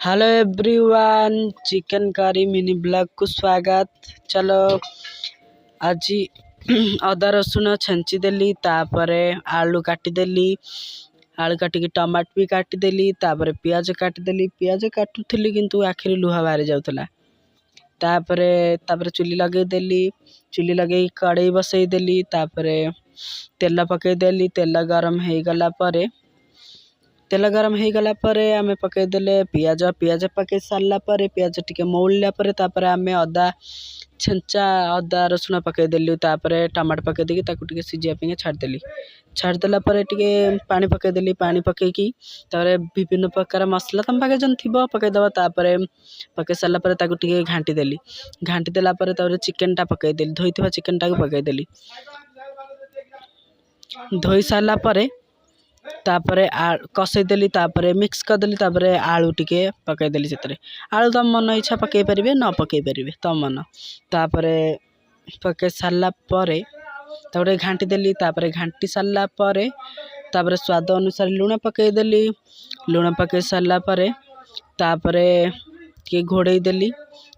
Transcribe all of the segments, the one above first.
Hello everyone, chicken curry mini blog को स्वागत। चलो आज अदा रसुण छेंची देली, तापरे आलू काटिदेली, आलू काटिकी टमाट भी काटिदेली, तापरे पियाज काटिदेली। पियाज काटुथली किंतु आखिरी लुहा बाहरी जाउथला। तापरे चुली लगेदेली, चुली लगे कड़ई बसईदेली, तापरे तेल पकईदेली। तेल गरम हो गला परे तेल गरम हो गला परे आमे पकईदेले पियाज। पियाज पकई सारा परे पियाज टिके मौलिया परे तापरे आमे अदा छेंचा अदा रसुण पकईदेलु। तापरे टमाटर पकई देकी ताकू टिके सिझिया पे छाड़देली। छाड़देला परे टिके पानी पकईदेली। पानी पकईकी तापरे विभिन्न प्रकार मसला तम पाके जन थिबो पकईदबा। तापरे पकई सारा परे ताकू टिके घांटी देली। घांटी देला परे तापरे चिकन टा पकईदेली। धोईथिबा चिकन टा को पकईदेली। धोई सारा परे तापरे कसईदेली, तापरे मिक्स करदेली। तापरे आलू टिके पकईदेली। सेतरे आलू तम मन इच्छा पकई परिबे न पकई परिबे तम मन। तापरे पकई सारा परे तापरे घांटी देली। तापरे घांटी सारा परे तापरे स्वाद अनुसार लुण पकईदेली। लुण पकई सारा परे तापरे के घोड़ई देली।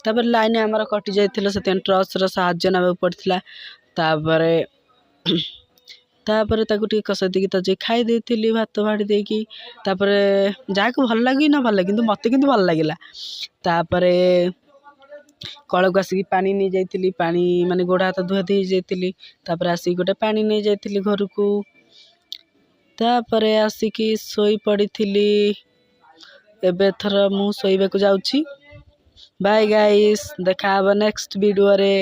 तापरे लाइन आमर कटि जाइथिला सेते ट्रस र साहाय्य नबे पड़थिला। तापरे तापरे ताकू टिके कसई देकी त जे खाई देथिली भात भाड़ी देकी। तापरे जाको भल लागी न भल लागी किंतु मते किंतु भल लागिला। तापरे कळक आसी पानी नै जाइथिली। पानी माने गोड़ा हाथ धुआ धुई जाइथिली। तापरे आसी गोटे पानी नै जाइथिली घरकू। तापरे आसिकी सोई पड़िथिली। एबे थर मु सोइबा को जाउची। बाय गाइस, देखा हबा नेक्स्ट वीडियो रे।